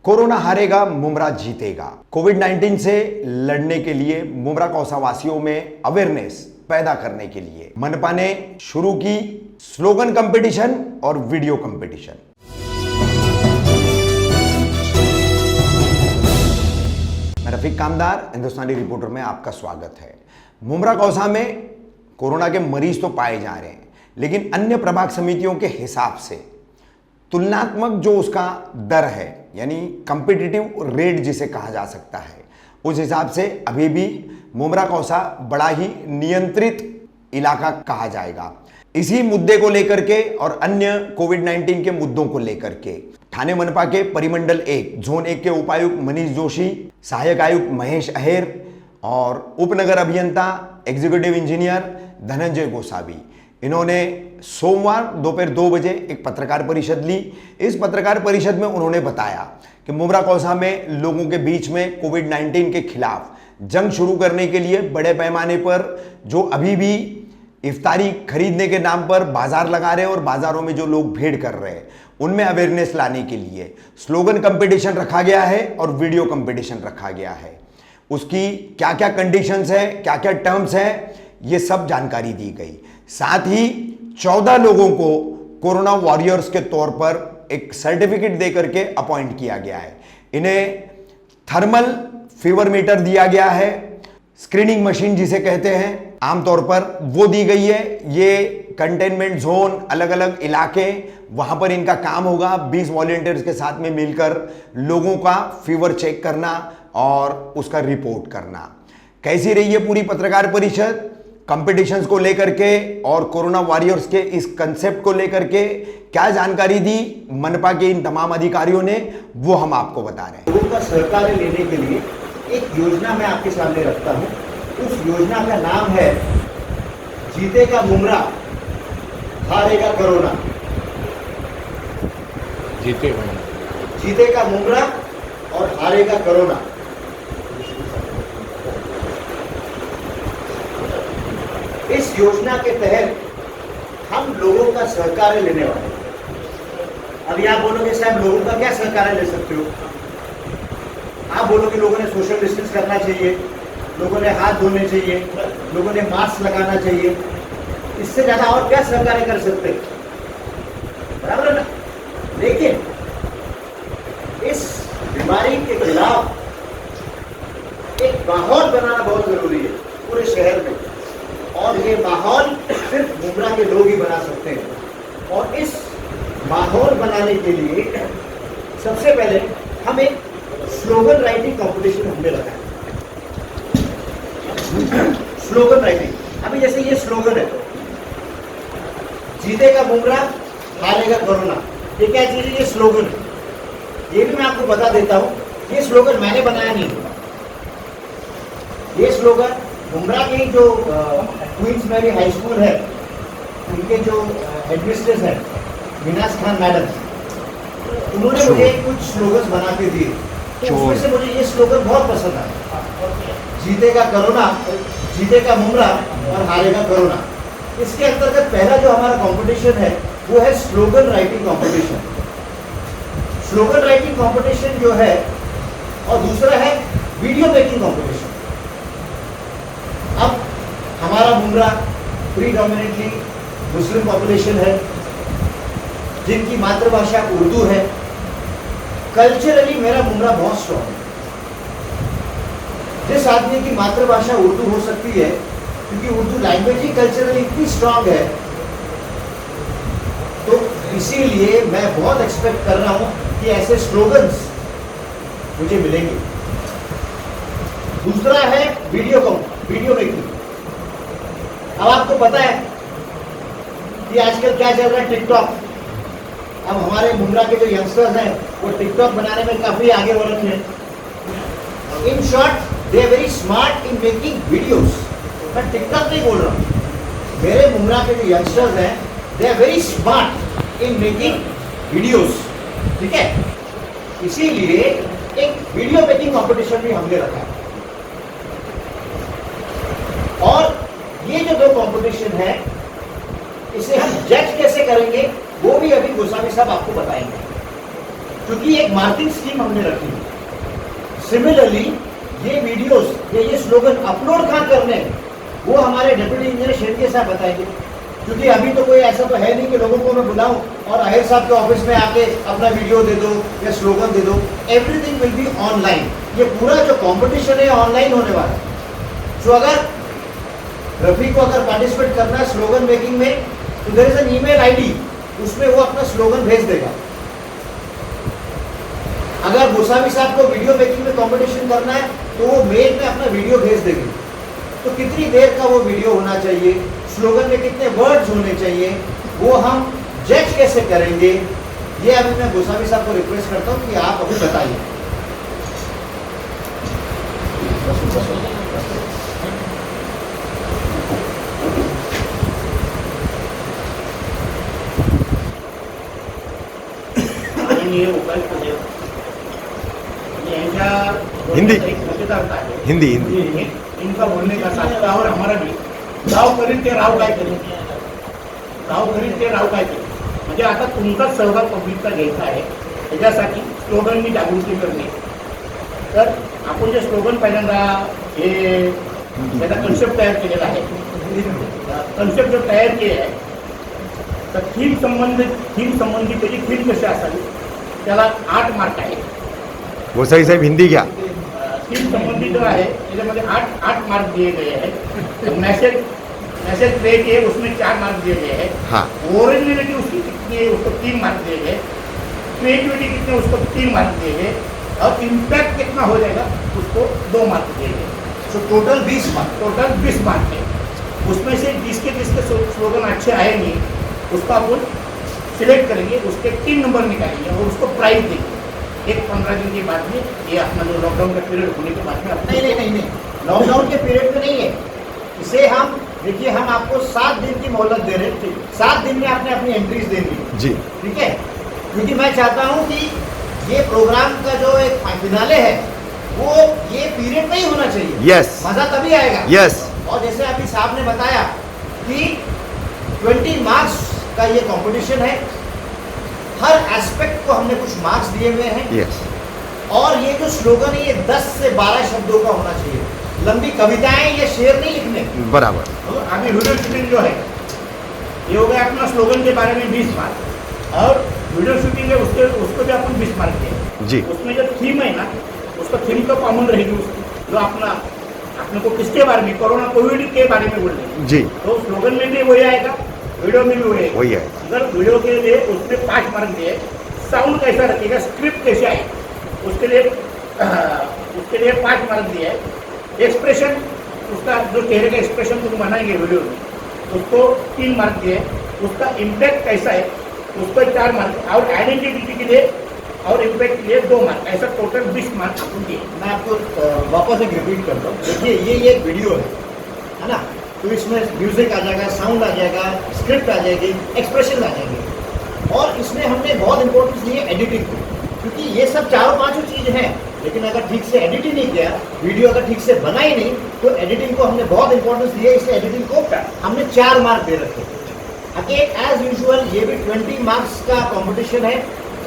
Corona हारेगा, मुमरा जीतेगा। कोविड-19 से लड़ने के लिए मुमरा कौसा वासियों में अवेयरनेस पैदा करने के लिए मनपा ने शुरू की स्लोगन कंपटीशन और वीडियो कंपटीशन। मैं रफीक कामदार, हिंदुस्तानी रिपोर्टर में आपका स्वागत है। मुमरा कौसा में कोरोना के मरीज तो पाए जा रहे हैं, लेकिन अन्य प्रभाग समितियों के हिसाब से तुलनात्मक जो उसका दर है, यानी कंपिटिटिव रेट जिसे कहा जा सकता है, उस हिसाब से अभी भी मुमरा कौसा बड़ा ही नियंत्रित इलाका कहा जाएगा। इसी मुद्दे को लेकर के और अन्य कोविड-19 के मुद्दों को लेकर के ठाणे मनपा के परिमंडल 1 जोन 1 के उपायुक्त मनीष जोशी, सहायक आयुक्त महेश अहेर और उपनगर अभियंता एग्जीक्यूटिव इंजीनियर धनंजय गोसावी, इन्होंने सोमवार दोपहर 2 बजे एक पत्रकार परिषद ली। इस पत्रकार परिषद में उन्होंने बताया कि मुमरा कौसा में लोगों के बीच में कोविड-19 के खिलाफ जंग शुरू करने के लिए बड़े पैमाने पर जो अभी भी इफ्तारी खरीदने के नाम पर बाजार लगा रहे हैं और बाजारों में जो लोग भीड़ कर रहे हैं, उनमें अवेयरनेस लाने के लिए स्लोगन कंपटीशन रखा गया है और वीडियो कंपटीशन रखा गया है। उसकी क्या क्या कंडीशंस है, क्या क्या टर्म्स है, ये सब जानकारी दी गई। साथ ही 14 लोगों को कोरोना वॉरियर्स के तौर पर एक सर्टिफिकेट देकर के अपॉइंट किया गया है। इन्हें थर्मल फीवर मीटर दिया गया है, स्क्रीनिंग मशीन जिसे कहते हैं आमतौर पर, वो दी गई है। ये कंटेनमेंट जोन, अलग अलग इलाके, वहां पर इनका काम होगा 20 वॉलंटियर्स के साथ में मिलकर लोगों का फीवर चेक करना और उसका रिपोर्ट करना। कैसी रही है पूरी पत्रकार परिषद, कंपटीशंस को लेकर के और कोरोना वॉरियर्स के इस कंसेप्ट को लेकर के क्या जानकारी दी मनपा के इन तमाम अधिकारियों ने, वो हम आपको बता रहे हैं। लोगों का सहकार्य लेने के लिए एक योजना मैं आपके सामने रखता हूं। उस योजना का नाम है जीतेगा मुमरा, हारेगा कोरोना। जीतेगा मुमरा और हारेगा कोरोना। इस योजना के तहत हम लोगों का सहकार्य लेने वाले हैं। अभी आप बोलोगे साहब लोगों का क्या सहकार्य ले सकते हो? आप बोलोगे लोगों ने सोशल डिस्टेंस करना चाहिए, लोगों ने हाथ धोने चाहिए, लोगों ने मास्क लगाना चाहिए। इससे ज्यादा और क्या सहकार्य कर सकते हैं? बराबर है ना? लेकिन इस बीमारी के खिलाफ एक माहौल बनाना बहुत जरूरी है पूरे शहर में, और ये माहौल सिर्फ मुमरा के लोग ही बना सकते हैं। और इस माहौल बनाने के लिए सबसे पहले हम एक स्लोगन राइटिंग कंपटीशन हमने रखा है। स्लोगन राइटिंग, अभी जैसे ये स्लोगन है, जीतेगा मुमरा, हारेगा कोरोना। ये क्या चीज है? ये स्लोगन है। ये भी मैं आपको बता देता हूं, ये स्लोगन मैंने बनाया नहीं। ये स्लोगन मुमरा की जो क्वींस मैरी हाई स्कूल है, उनके जो हेडमिस्ट्रेस है मिनाज खान मैडम, उन्होंने मुझे कुछ स्लोगन्स बना के दिए। तो उसमें से मुझे ये स्लोगन बहुत पसंद आया, जीतेगा कोरोना, जीतेगा मुमरा और हारेगा कोरोना। इसके अंतर्गत पहला जो हमारा कंपटीशन है वो है slogan writing competition. Slogan writing competition जो है, और दूसरा है वीडियो मेकिंग कंपटीशन। अब हमारा मुमरा प्रीडोमिनेटली मुस्लिम पॉपुलेशन है, जिनकी मातृभाषा उर्दू है। कल्चरली मेरा मुमरा बहुत स्ट्रॉन्ग है। जिस आदमी की मातृभाषा उर्दू हो सकती है, क्योंकि उर्दू लैंग्वेज ही कल्चरली इतनी स्ट्रॉन्ग है, तो इसीलिए मैं बहुत एक्सपेक्ट कर रहा हूं कि ऐसे स्लोगन्स मुझे मिलेंगे। दूसरा है वीडियो मेकिंग। अब आपको पता है कि आजकल क्या चल रहा है, टिकटॉक। अब हमारे मुमरा के जो यंगस्टर्स हैं वो टिकटॉक बनाने में काफी आगे बढ़ रखे हैं। In short they are very smart in making videos. मैं टिकटॉक नहीं बोल रहा हूँ, मेरे मुमरा के जो यंगस्टर्स हैं they are very smart in making videos. ठीक है, इसीलिए एक वीडियो मेकिंग कंपटीशन भी हमने रखा है। और ये जो दो कंपटीशन है, इसे हम जज कैसे करेंगे वो भी अभी गोस्वामी साहब आपको बताएंगे। क्योंकि एक मार्केटिंग स्कीम हमने रखी है। सिमिलरली ये वीडियोस ये स्लोगन अपलोड कहाँ करने हैं, वो हमारे डिप्टी इंजीनियर शेरके साहब बताएंगे। क्योंकि अभी तो कोई ऐसा तो है नहीं कि लोगों को मैं बुलाऊं और अहिर साहब के ऑफिस में आके अपना वीडियो दे दो या स्लोगन दे दो। Everything will be online. ये पूरा जो कंपटीशन है ऑनलाइन होने वाला है। सो अगर रफी को अगर पार्टिसिपेट करना है स्लोगन मेकिंग में, तो there is an email ID, उसमें वो अपना स्लोगन भेज देगा। अगर गोसावी साहब को वीडियो मेकिंग में कंपटीशन करना है तो वो मेल में अपना वीडियो भेज देंगे। तो कितनी देर का वो वीडियो होना चाहिए, स्लोगन में कितने वर्ड्स होने चाहिए, वो हम जज कैसे करेंगे, ये अभी मैं गोसावी साहब को रिक्वेस्ट करता हूँ कि आप अभी बताइए। हिंदी मजेदारता है हिंदी हिंदी इनका बोलने का साथ और हमारा भी राव करील ते राव काय करेल, राव करील ते राव काय करेल, म्हणजे आता तुमचाच सहभाग पब्लिकचा घ्यायचा आहे। त्याच्यासाठी स्लोगननी जागृती करणे। तर आपण जे स्लोगन पहिल्यांदा हे त्याचा कन्सेप्ट तयार केलेला आहे। कन्सेप्ट जो तयार केला आहे तर थीम संबंधित त्याची थीम कशी असावी, त्याला 8 मार्क आहे। गोसाई साहेब हिंदी घ्या। थीम संबंधित जो है इसमें 8 मार्क दिए गए हैं। मैसेज क्रिएट किए उसमें 4 मार्क दिए गए हैं। हाँ। ओरिजिनलिटी उसकी कितनी है उसको 3 मार्क दिए गए। क्रिएटिविटी कितने उसको 3 मार्क दिए गए और इम्पैक्ट कितना हो जाएगा उसको 2 मार्क दिए गए। So total 20 mark. Total 20 mark है। उसमें से जिसके स्लोगन अच्छे आएंगे उसका अपन सिलेक्ट करेंगे, उसके 3 नंबर निकालेंगे और उसको प्राइज देंगे। एक 15 दिन के बाद में ये अपना जो लॉकडाउन का पीरियड होने के बाद में नहीं, लॉकडाउन के पीरियड में नहीं है। इसे हम देखिए, हम आपको 7 दिन की मोहलत दे रहे हैं। 7 दिन में आपने अपनी एंट्रीज देनी जी, ठीक है। क्योंकि मैं चाहता हूं कि ये प्रोग्राम का जो एक फिनाले है वो ये पीरियड में ही होना चाहिए। यस मजा तभी आएगा। यस। और जैसे अभी साहब ने बताया कि 20 मार्क्स का ये कंपटीशन है, हर एस्पेक्ट को हमने कुछ मार्क्स दिए हुए हैं। यस। और ये जो स्लोगन है ये 10 से 12 शब्दों का होना चाहिए। लंबी कविताएं या शेर नहीं लिखने। बराबर। अभी वीडियो शूटिंग जो है ये हो गया अपना स्लोगन के बारे में 20 मार्क और वीडियो शूटिंग है उसको भी अपन 20 मार्क दिए जी। उसमें जो थीम है ना उसका थीम तो कॉमन रहेगी उसकी, जो अपने को किसके बारे में, कोविड के बारे में बोलने जी, तो स्लोगन में भी वही आएगा, वीडियो में भी वही है। अगर वीडियो के लिए उसमें 5 मार्क दिए, साउंड कैसा रखेगा, स्क्रिप्ट कैसे आए उसके लिए 5 मार्क दिए है। एक्सप्रेशन उसका जो चेहरे का एक्सप्रेशन तुम बनाएंगे वीडियो में उसको 3 मार्क दिए। उसका इम्पैक्ट कैसा है उसको 4 मार्क और आइडेंटिटी के लिए और इम्पैक्ट के लिए 2 मार्क, ऐसा टोटल 20 मार्क अपन दिए। मैं आपको वापस एक रिपीट करता हूँ। देखिए ये एक वीडियो है ना, तो इसमें म्यूजिक आ जाएगा, साउंड आ जाएगा, स्क्रिप्ट आ जाएगी, एक्सप्रेशन आ जाएंगे। और इसमें हमने बहुत इंपॉर्टेंस दी है एडिटिंग को, क्योंकि ये सब 4-5 चीज़ हैं, लेकिन अगर ठीक से एडिट ही नहीं किया, वीडियो अगर ठीक से बना ही नहीं, तो एडिटिंग को हमने बहुत इंपॉर्टेंस दी है। इसलिए एडिटिंग को हमने 4 मार्क दे रखे। अगेन एज यूजुअल ये भी 20 मार्क्स का कंपटीशन है।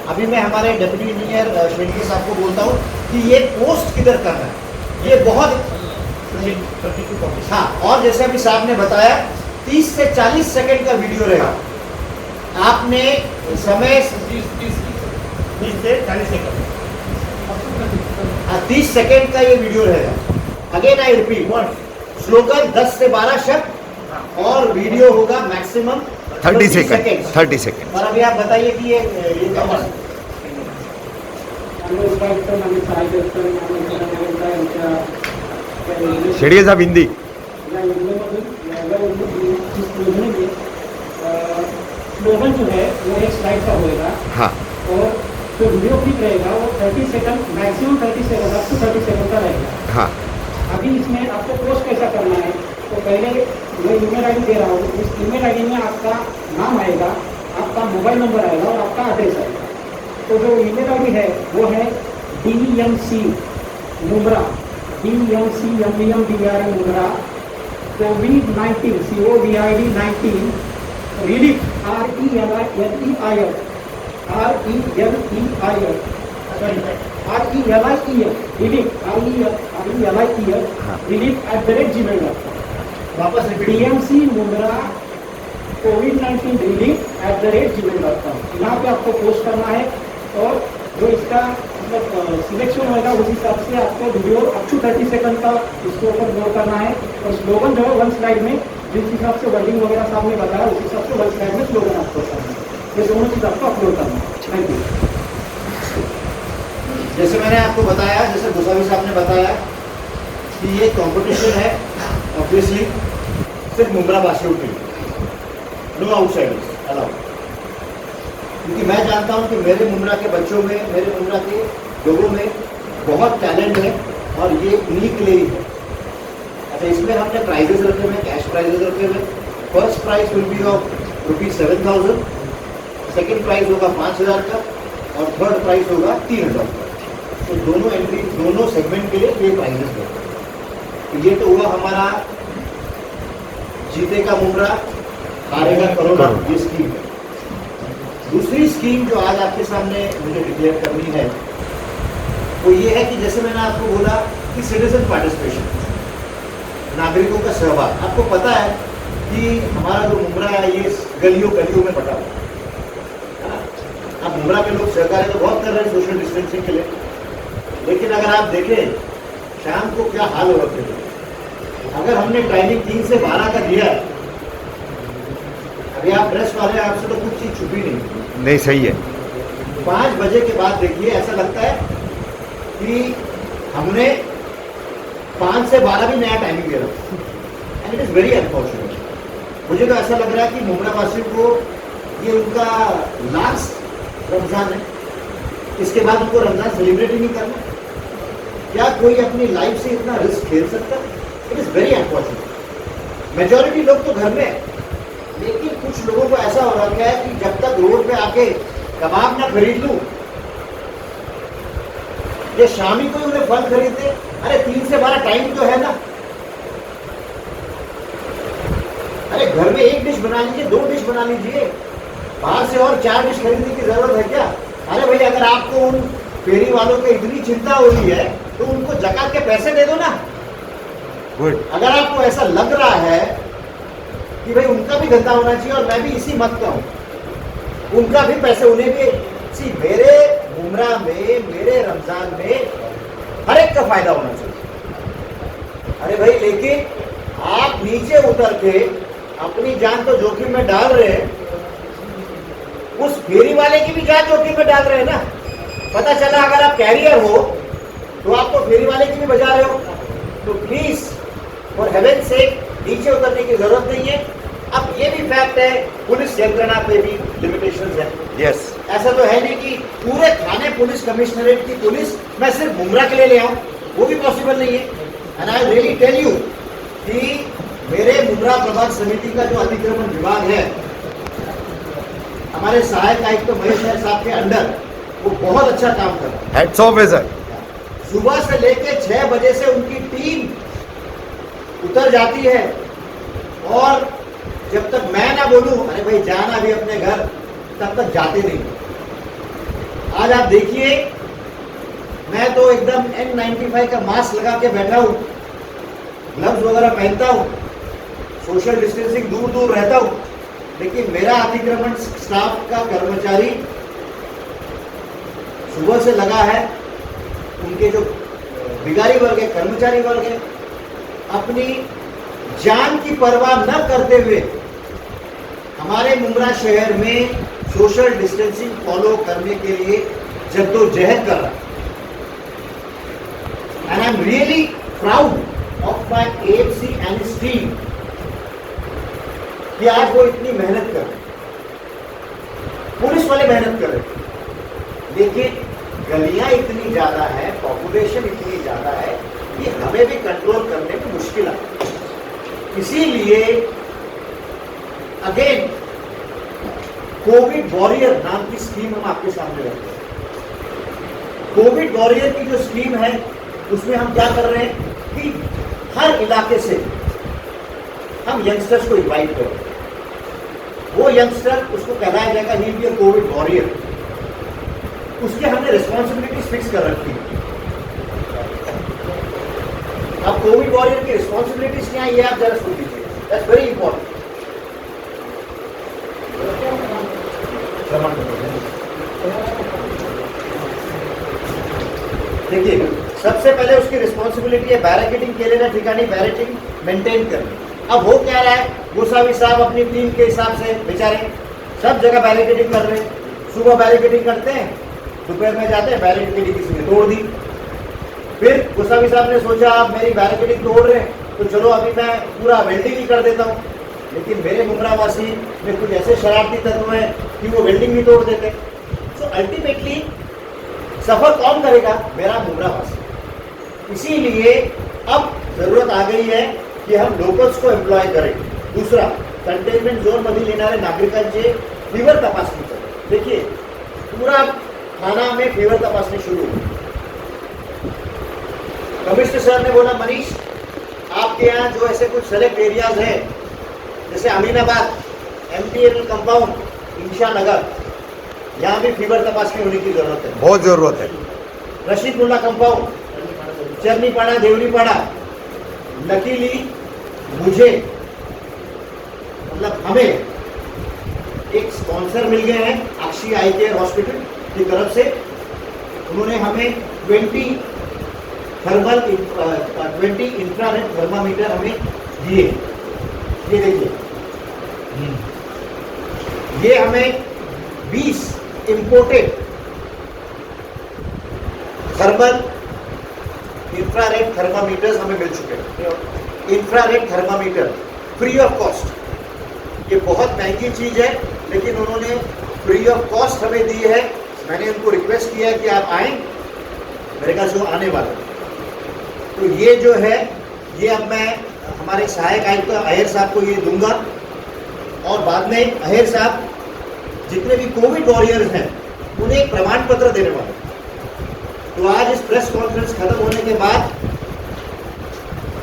अभी मैं हमारे डिप्टी इंजीनियर शेरके साहब को बोलता हूँ कि ये पोस्ट किधर करना है, ये बहुत हाँ। और जैसे अभी साहब ने बताया 30 से 40 सेकंड का वीडियो रहेगा। आपने समय 30 से 40 सेकंड 30 सेकंड का ये वीडियो रहेगा। अगेन आई रिपीट, स्लोगन 10 से 12 शब्द और वीडियो होगा मैक्सिमम 30 सेकंड 30 सेकंड। और अभी आप बताइए कि ये क्या बात है? शेडिये साहब हिंदी। स्लोगन जो है वो एक स्लाइड का होएगा। हाँ। और जो वीडियो क्लिप रहेगा वो 30 second maximum 30 second up to 30 second का रहेगा। हाँ। अभी इसमें आपको पोस्ट कैसा करना है, तो पहले मैं ईमेल आईडी दे रहा हूँ। इस ईमेल आईडी में आपका नाम आएगा, आपका मोबाइल नंबर आएगा और आपका एड्रेस आएगा। तो जो ईमेल आईडी है वो है DMC Mumbra, DMCMEMDRA Mumbra COVID-19 COVID-19 relief RELIEF relief@gmail.com. वापस repeat DMC Mundra COVID-19 relief@gmail.com. यहाँ पे आपको पोस्ट करना है और जो इसका मतलब सिलेक्शन होगा उस हिसाब से आपको वीडियो अप टू 30 सेकंड का इसके ऊपर गौर करना है और स्लोगन जो है वन स्लाइड में जिस हिसाब से वर्डिंग वगैरह साहब ने बताया उस हिसाब से वन स्लाइड में स्लोगन आपको करना है। ये दोनों चीज़ आपको अपलोड करना है। Thank you. जैसे मैंने आपको बताया, जैसे गोसावी साहब ने बताया कि ये कंपटीशन है ऑब्वियसली सिर्फ मुंब्रा वासियों के लिए, नो आउटसाइडर्स अलाउड। क्योंकि मैं जानता हूँ कि मेरे मुंब्रा के बच्चों में, मेरे मुंब्रा के लोगों में बहुत टैलेंट है और ये इन्हीं के लिए ही है। अच्छा, इसमें हमने प्राइजेस रखे हुए, कैश प्राइजेस रखे हुए। First prize will be of ₹7,000, second prize होगा 5,000 का और थर्ड प्राइज होगा 3,000 का। तो दोनों एंट्री, दोनों सेगमेंट के लिए ये प्राइजेस हैं। तो ये तो हुआ हमारा जीतेगा मुंब्रा हारेगा करोड़ा, ये स्कीम है। दूसरी स्कीम जो आज आपके सामने मुझे डिक्लेयर करनी है वो ये है कि जैसे मैंने आपको बोला कि सिटीजन पार्टिसिपेशन, नागरिकों का सहभाग। आपको पता है कि हमारा जो मुंब्रा है ये गलियों गलियों में बटा हुआ है ना। अब मुंब्रा के लोग सहकार्य तो बहुत कर रहे हैं सोशल डिस्टेंसिंग के लिए, लेकिन अगर आप देखें शाम को क्या हाल हो रखे थे। अगर हमने टाइमिंग 3 से 12 का दिया, अभी आप प्रेस वाले आपसे तो कुछ चीज छुपी नहीं, सही है। 5 बजे के बाद देखिए ऐसा लगता है कि हमने 5 से 12 भी नया टाइमिंग दे रहा and it is very unfortunate. मुझे तो ऐसा लग रहा है कि मुंब्रा वासियों को ये उनका लास्ट रमज़ान है, इसके बाद उनको रमज़ान सेलिब्रेट ही नहीं करना। क्या कोई अपनी लाइफ से इतना रिस्क खेल सकता है? It is very unfortunate. Majority लोग तो घर में है, लेकिन कुछ लोगों को ऐसा हो रखा है कि जब तक रोड पे आके कबाब ना खरीद लूं, ये शामी को उन्हें फल खरीदते। अरे 3 से 12 टाइम तो है ना। अरे घर में 1 डिश बना लीजिए, 2 डिश बना लीजिए, बाहर से और 4 डिश खरीदने की जरूरत है क्या? अरे भाई, अगर आपको उन फेरी वालों की इतनी चिंता हो रही है तो उनको ज़कात के पैसे दे दो ना। गुड। अगर आपको ऐसा लग रहा है कि भाई उनका भी धंधा होना चाहिए और मैं भी इसी मत का हूं, उनका भी पैसे उन्हें भी सी, मेरे मुंब्रा में, मेरे रमजान में हर एक का फायदा होना चाहिए। अरे भाई, लेकिन आप नीचे उतर के अपनी जान तो जोखिम में डाल रहे हैं, उस फेरी वाले की भी जान जोखिम में डाल रहे हैं ना। पता चला अगर आप कैरियर हो तो आप तो फेरी वाले की भी बजा रहे हो। तो प्लीज फॉर हेवन सेक नीचे उतरने की जरूरत नहीं है। अब ये भी फैक्ट है, पुलिस यंत्रणा पे भी लिमिटेशंस है। यस। ऐसा तो है नहीं कि पूरे थाने पुलिस कमिश्नरेट की पुलिस मैं सिर्फ मुंब्रा के लिए ले आऊं, वो भी पॉसिबल नहीं है। And I really tell you कि मेरे मुंब्रा प्रभाग समिति का जो अतिक्रमण विभाग है, हमारे सहायक आयुक्त महेश साहब के अंडर, वो बहुत अच्छा काम कर रहा है। हेड्स ऑफ है सर। सुबह से लेके 6 बजे से उनकी टीम उतर जाती है और जब तक मैं ना बोलूं अरे भाई जाना भी अपने घर, तब तक जाते नहीं। आज आप देखिए, मैं तो एकदम N95 का मास्क लगा के बैठा हूं, ग्लव्स वगैरह पहनता हूं, सोशल डिस्टेंसिंग दूर दूर रहता हूं, लेकिन मेरा अतिक्रमण स्टाफ का कर्मचारी सुबह से लगा है। उनके जो भिखारी वर्ग है, कर्मचारी वर्ग है, अपनी जान की परवाह न करते हुए हमारे मुंब्रा शहर में सोशल डिस्टेंसिंग फॉलो करने के लिए जद्दोजहद कर रहा है। And I am really proud of my AFC and his team कि आज वो इतनी मेहनत कर रहे हैं, पुलिस वाले मेहनत कर रहे हैं, लेकिन गलियां इतनी ज्यादा है, पॉपुलेशन इतनी ज्यादा है कि हमें भी कंट्रोल करने में मुश्किल आती है। इसीलिए अगेन कोविड वॉरियर नाम की स्कीम हम आपके सामने रखते हैं। कोविड वॉरियर की जो स्कीम है उसमें हम क्या कर रहे हैं कि हर इलाके से हम यंगस्टर्स को इनवाइट करें। वो यंगस्टर, उसको कहलाया जाएगा ही बी अ कोविड वॉरियर। उसकी हमने रिस्पॉन्सिबिलिटीज फिक्स कर रखी है। अब कोविड वॉरियर की रिस्पॉन्सिबिलिटीज क्या है ये आप जरा सुन लीजिए, दैट्स वेरी इंपॉर्टेंट। देखिए, सबसे पहले उसकी रिस्पॉन्सिबिलिटी है बैरिकेडिंग केले ना ठिकानी बैरिकेडिंग मेंटेन करनी। अब हो क्या रहा है, गोसावी साहब अपनी टीम के हिसाब से बेचारे सब जगह बैरिकेडिंग कर रहे हैं। सुबह बैरिकेडिंग करते हैं, दोपहर में जाते हैं, बैरिकेडिंग किसी ने तोड़ दी। फिर गोसावी साहब ने सोचा अब मेरी बैरिकेडिंग तोड़ रहे हैं तो चलो अभी मैं पूरा वेल्डिंग ही कर देता हूँ। लेकिन मेरे मुमरावासी में कुछ ऐसे शरारती तत्व हैं कि वो वेल्डिंग भी तोड़ देते। सो अल्टीमेटली सफर कौन करेगा, मेरा मुमरावासी। इसीलिए अब जरूरत आ गई है की हम लोकल्स को एम्प्लॉय करें। दूसरा, कंटेनमेंट झोन मधील येणाऱ्या नागरिकांचे फीवर तपासणी करें। देखिए, पूरा थाना में फीवर तपासणी शुरू हुई। कमिश्नर सर ने बोला मनीष आपके यहाँ जो ऐसे कुछ सेलेक्ट एरियाज हैं जैसे अमीनाबाद, MTNL कंपाउंड, इंशा नगर, यहाँ भी फीवर तपासणी होने की जरूरत है, बहुत जरूरत है। रशीद मुल्ला कंपाउंड, चरनीपाड़ा, देवरीपाड़ा, नकीली, मुझे मतलब हमें एक स्पॉन्सर मिल गए हैं अक्षी आई केयर हॉस्पिटल की तरफ से। उन्होंने हमें 20 इंफ्रारेड थर्मामीटर हमें दिए। ये देखिए, ये हमें 20 इंपोर्टेड थर्मल इंफ्रारेड थर्मामीटर्स हमें मिल चुके हैं। Infrared thermometer free of cost. ये बहुत महंगी चीज है लेकिन उन्होंने फ्री ऑफ कॉस्ट हमें दी है। मैंने उनको रिक्वेस्ट किया कि आप आएं, मेरे ख्याल से वो आने वाले हैं। तो ये जो है ये अब मैं हमारे सहायक आयुक्त अय्यर साहब को ये दूंगा और बाद में अय्यर साहब जितने भी कोविड वॉरियर्स हैं उन्हें एक प्रमाण पत्र देने वाले हैं। तो आज इस प्रेस कॉन्फ्रेंस खत्म होने के बाद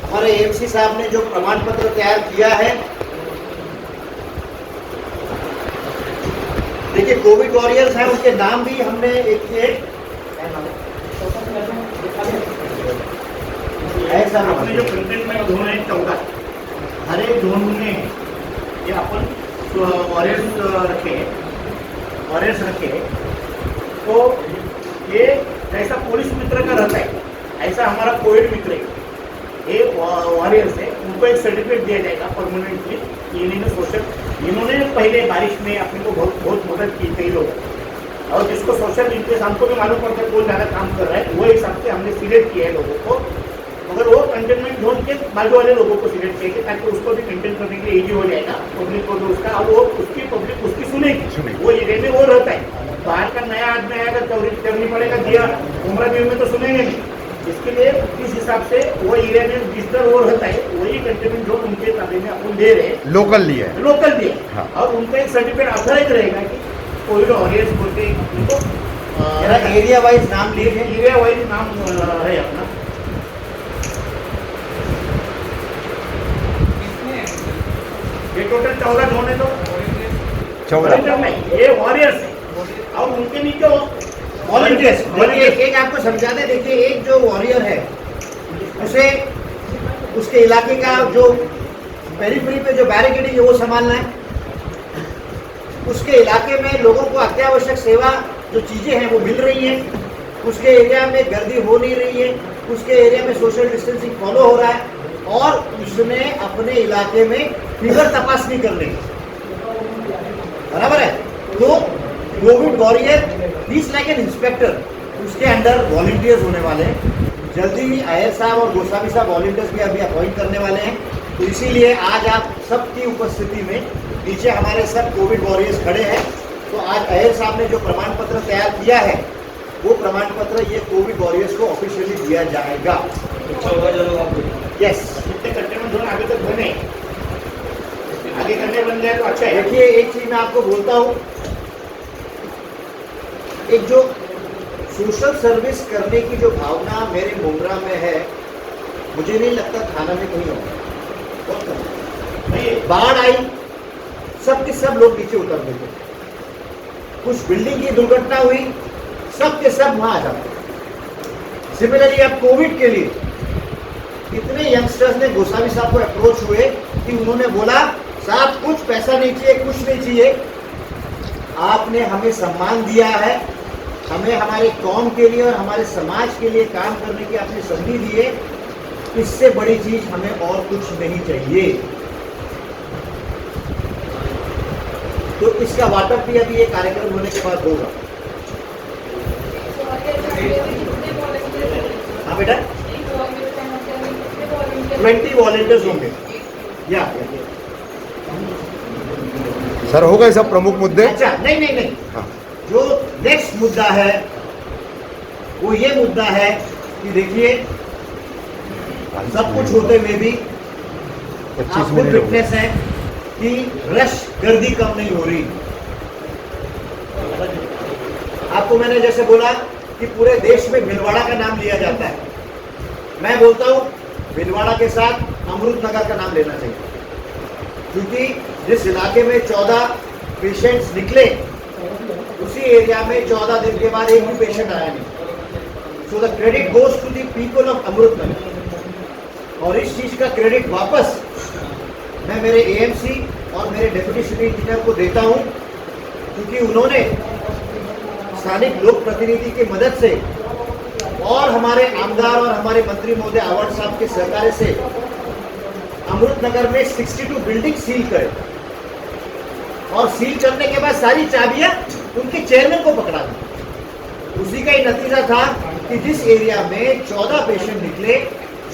हमारे AMC साहब ने जो प्रमाण पत्र तैयार किया है, देखिए कोविड वॉरियर्स हैं उनके नाम भी हमने एक ऐसा आपने जो कंटेनमेंट झोन आहे 14 हर एक झोन में ये अपन वॉरियर्स रखे तो ये जैसा पुलिस मित्र का रहता है ऐसा हमारा कोविड मित्र है। ये वॉरियर्स है, उनको एक सर्टिफिकेट दिया जाएगा परमानेंटली। इन्होंने पहले बारिश में अपने को बहुत मदद की कई लोग, और जिसको सोशल इंटरेस्ट हमको भी मालूम पड़ता है कौन ज़्यादा काम कर रहा है, वो हिसाब से हमने सिलेक्ट किया है लोगों को। मगर वो कंटेनमेंट जोन के बाजू वाले लोगों को सिलेक्ट किया ताकि उसको भी मेंटेन करने के लिए ईजी हो जाएगा पब्लिक को भी उसका। अब वो उसकी पब्लिक उसकी सुनेगी, वो एरिया में वो रहता है। बाहर का नया आदमी आएगा करनी पड़ेगा दिया उमरा देव में तो सुनेंगे नहीं। इसके लिए इस हिसाब से वो एरिया में जिस तरह वो रहता है वही कंटेनमेंट जोन उनके ताबे में अपन दे रहे हैं। लोकल लिए है, लोकल दिए। हाँ। और उनका एक सर्टिफिकेट ऑथराइज रहेगा कि कोविड वॉरियर्स बोलते उनको एरिया वाइज नाम लीजिए। एरिया वाइज नाम है अपना। ये टोटल 14 जोन है। तो 14 नहीं, ये वॉरियर्स है और उनके नीचे वॉलंटियर्स। एक आपको समझा दें, देखिए एक जो वॉरियर है उसे उसके इलाके का जो पेरीफेरी पे जो बैरिकेडिंग है वो संभालना है। उसके इलाके में लोगों को अत्यावश्यक सेवा जो चीज़ें हैं वो मिल रही हैं, उसके एरिया में गर्दी हो नहीं रही है, उसके एरिया में सोशल डिस्टेंसिंग फॉलो हो रहा है, और उसने अपने इलाके में फीवर तपासनी करने की, बराबर है। तो Covid warrior is like an inspector, उसके अंडर वॉलंटियर्स होने वाले हैं। जल्दी ही अय्यर साहब और गोस्वामी साहब वॉलंटियर्स भी अभी अपॉइंट करने वाले हैं। तो इसीलिए आज आप सबकी उपस्थिति में नीचे हमारे सब कोविड वॉरियर्स खड़े हैं। तो आज अय्यर साहब ने जो प्रमाण पत्र तैयार किया है वो प्रमाण पत्र ये कोविड वॉरियर्स को ऑफिशियली दिया जाएगा। यस, कितने कंटेनमेंट जोन आगे तक बने, आगे करने बन जाए तो अच्छा है। देखिए एक चीज मैं आपको बोलता हूँ, एक जो सोशल सर्विस करने की जो भावना मेरे मुमरा में है, मुझे नहीं लगता थाना में कहीं होगा। बहुत कम। बाढ़ आई, सब के सब लोग नीचे उतर गए। कुछ बिल्डिंग की दुर्घटना हुई, सब के सब वहां आ जाते हैं। सिमिलरली अब कोविड के लिए इतने यंगस्टर्स ने गोस्वामी साहब को अप्रोच हुए कि उन्होंने बोला साहब कुछ पैसा नहीं चाहिए, कुछ नहीं चाहिए, आपने हमें सम्मान दिया है, हमें हमारे कौम के लिए और हमारे समाज के लिए काम करने की आपने संधि दी है, इससे बड़ी चीज हमें और कुछ नहीं चाहिए। तो इसका वाटअप भी अभी ये कार्यक्रम होने के बाद होगा। हाँ बेटा, 20 वॉलंटियर्स होंगे। या सर हो गए सब प्रमुख मुद्दे? अच्छा, नहीं, हाँ। जो नेक्स्ट मुद्दा है वो ये मुद्दा है कि देखिए सब कुछ होते हुए भी 25 आपको मिनट हो गए। फिटनेस है कि रश गर्दी कम नहीं हो रही। आपको मैंने जैसे बोला कि पूरे देश में भीलवाड़ा का नाम लिया जाता है, मैं बोलता हूँ भीलवाड़ा के साथ अमृत नगर का नाम लेना चाहिए, क्योंकि जिस इलाके में 14 पेशेंट्स निकले उसी एरिया में 14 दिन के बाद एक भी पेशेंट आया नहीं। So the credit goes to the people of Amrit Nagar. और इस चीज का क्रेडिट वापस मैं मेरे एएमसी और मेरे डिप्टी सिटी इंजीनियर को देता हूं, क्योंकि उन्होंने स्थानिक लोक प्रतिनिधि की मदद से और हमारे आमदार और हमारे मंत्री महोदय अवार्ड साहब के सहकार्य से अमृत नगर में 62 बिल्डिंग सील करे और सील करने के बाद सारी चाबियां उनके चेयरमैन को पकड़ा दी। उसी का ही नतीजा था कि जिस एरिया में 14 पेशेंट निकले,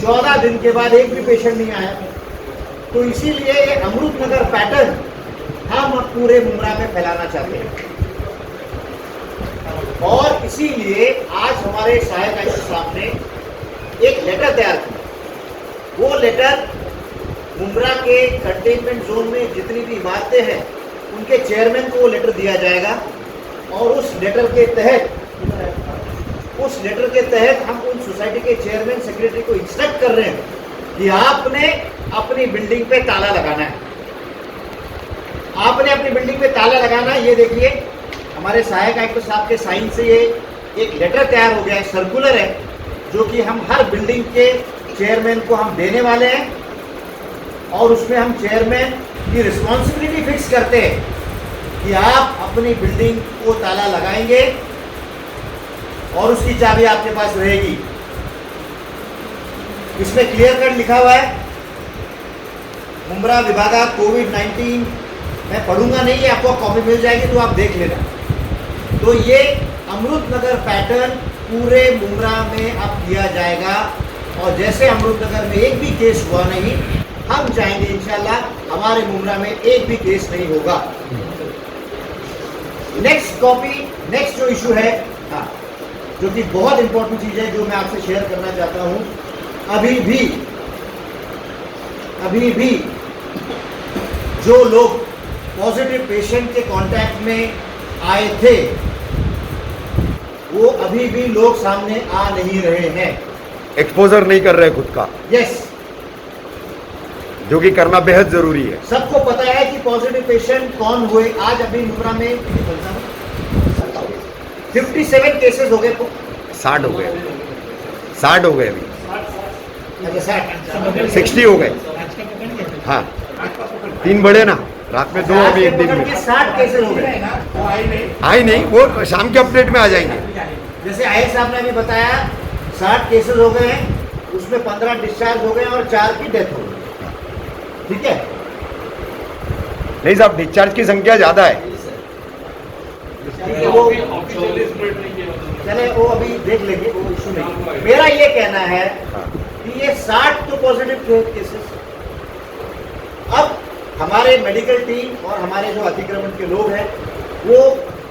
14 दिन के बाद एक भी पेशेंट नहीं आया। तो इसीलिए ये अमृत नगर पैटर्न हम पूरे मुमरा में फैलाना चाहते हैं, और इसीलिए आज हमारे सहायक आयुक्त साहब ने एक लेटर तैयार किया। वो लेटर मुमरा के कंटेनमेंट जोन में जितनी भी इमारतें हैं उनके चेयरमैन को वो लेटर दिया जाएगा, और उस लेटर के तहत हम उन सोसाइटी के चेयरमैन सेक्रेटरी को इंस्ट्रक्ट कर रहे हैं कि आपने अपनी बिल्डिंग पे ताला लगाना है। आपने अपनी बिल्डिंग पे ताला लगाना है। ये देखिए हमारे सहायक आयुक्त साहब के साइन से ये एक लेटर तैयार हो गया है, सर्कुलर है, जो कि हम हर बिल्डिंग के चेयरमैन को हम देने वाले हैं, और उसमें हम चेयरमैन की रिस्पॉन्सिबिलिटी फिक्स करते हैं कि आप अपनी बिल्डिंग को ताला लगाएंगे और उसकी चाबी आपके पास रहेगी। इसमें क्लियर कट लिखा हुआ है, मुमरा विभागा कोविड-19, मैं पढ़ूंगा नहीं, आपको कॉपी मिल जाएगी तो आप देख लेना। तो ये अमृत नगर पैटर्न पूरे मुमरा में अब किया जाएगा, और जैसे अमृत नगर में एक भी केस हुआ नहीं, हम चाहेंगे इंशाल्लाह हमारे मुमरा में एक भी केस नहीं होगा। नेक्स्ट जो इशू है, हाँ, जो कि बहुत इंपॉर्टेंट चीज है, जो मैं आपसे शेयर करना चाहता हूं, अभी भी जो लोग पॉजिटिव पेशेंट के कांटेक्ट में आए थे वो अभी भी लोग सामने आ नहीं रहे हैं, एक्सपोजर नहीं कर रहे खुद का, यस, जो कि करना बेहद जरूरी है। सबको पता है कि पॉजिटिव पेशेंट कौन हुए। आज अभी मुमरा में 57 केसेस हो गए। 60 हो गए, 60 हो गए, अभी अच्छा 60 हो गए। हाँ, 3 बढ़े ना, रात में 2, अभी 1 दिन में 60 केसेस हो गए। आई नहीं, वो शाम के अपडेट में आ जाएंगे। जैसे आयुष साहब ने अभी बताया 60 केसेस हो गए हैं, उसमें 15 डिस्चार्ज हो गए और 4 की डेथ हो गई। ठीक है, नहीं साहब, डिस्चार्ज की संख्या ज्यादा है। वो चले वो अभी देख लेंगे, वो इशू नहीं। मेरा ये कहना है कि ये 60 तो पॉजिटिव केसेस, अब हमारे मेडिकल टीम और हमारे जो अतिक्रमण के लोग हैं वो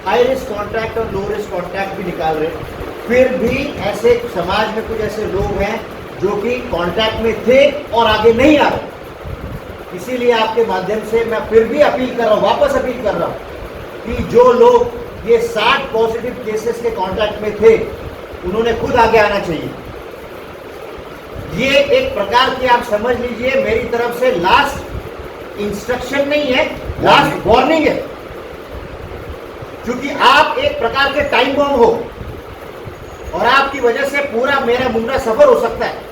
हाई रिस्क कॉन्टैक्ट और लो रिस्क कॉन्टैक्ट भी निकाल रहे हैं। फिर भी ऐसे समाज में कुछ ऐसे लोग हैं जो कि कॉन्टैक्ट में थे और आगे नहीं आ रहे। इसीलिए आपके माध्यम से मैं फिर भी अपील कर रहा हूँ, वापस अपील कर रहा हूँ कि जो लोग ये 60 पॉजिटिव केसेस के कॉन्टैक्ट में थे उन्होंने खुद आगे आना चाहिए। ये एक प्रकार की आप समझ लीजिए मेरी तरफ से लास्ट इंस्ट्रक्शन नहीं है, लास्ट वार्निंग है, क्योंकि आप एक प्रकार के टाइम बम हो। और आपकी वजह से पूरा मेरा मुमरा सफर हो सकता है।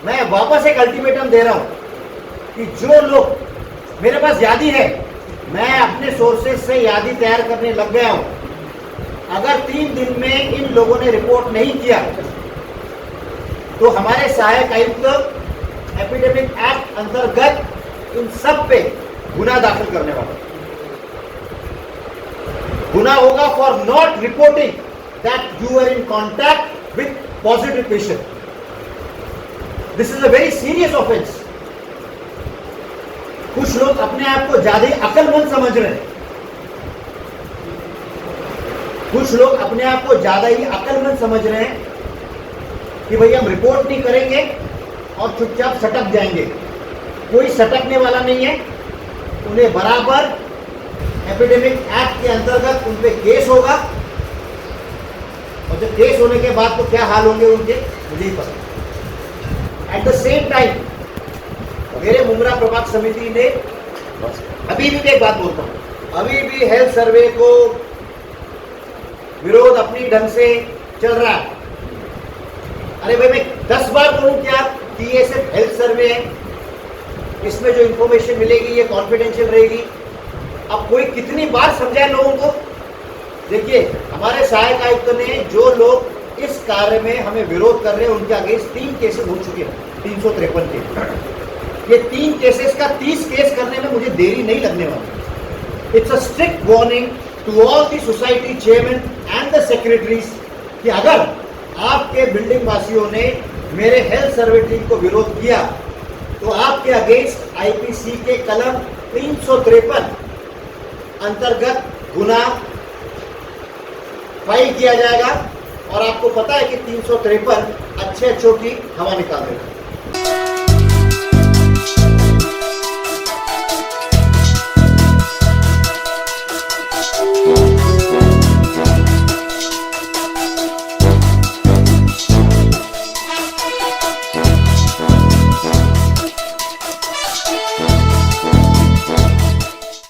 मैं वापस एक अल्टीमेटम दे रहा हूं कि जो लोग मेरे पास यादी है, मैं अपने सोर्सेज से यादी तैयार करने लग गया हूं। अगर 3 दिन में इन लोगों ने रिपोर्ट नहीं किया तो हमारे सहायक आयुक्त एपिडेमिक एक्ट अंतर्गत इन सब पे गुना दाखिल करने वाला। गुना होगा for not reporting that you are in contact with positive patient. This is a very serious offence. कुछ लोग अपने आप को ज्यादा ही अक्लमंद समझ रहे हैं। कुछ लोग अपने आप को ज्यादा ही अक्लमंद समझ रहे हैं कि भाई हम रिपोर्ट नहीं करेंगे और चुपचाप सटक जाएंगे। कोई सटकने वाला नहीं है। उन्हें बराबर एपिडेमिक एक्ट के अंतर्गत उन पे केस होगा, और जब केस होने के बाद तो क्या हाल होंगे उनके, मुझे ही पता। एट द सेम टाइम मेरे मुमरा प्रभाग समिति ने अभी भी एक बात बोलता हूं, अभी भी हेल्थ सर्वे को विरोध अपनी ढंग से चल रहा है। अरे भाई मैं 10 बार बोलूं क्या कि ये सिर्फ हेल्थ सर्वे है, इसमें जो इंफॉर्मेशन मिलेगी ये कॉन्फिडेंशियल रहेगी। अब कोई कितनी बार समझाए लोगों को। देखिए हमारे सहायक आयुक्त ने जो लोग इस कार्य में हमें विरोध कर रहे हैं उनके अगेंस्ट 3 केसेस हो चुके हैं, 353 के। ये 3 केसेस का 30 केस करने में मुझे देरी नहीं लगने वाली। It's a strict warning to all the society chairman and the secretaries कि अगर आपके बिल्डिंग वासियों ने मेरे हेल्थ सर्वे टीम को विरोध किया तो आपके अगेंस्ट आईपीसी के कलम 353 अंतर्गत गुना फाइल किया जाएगा। और आपको पता है कि 353 अच्छे अच्छों की हवा निकाल देगा।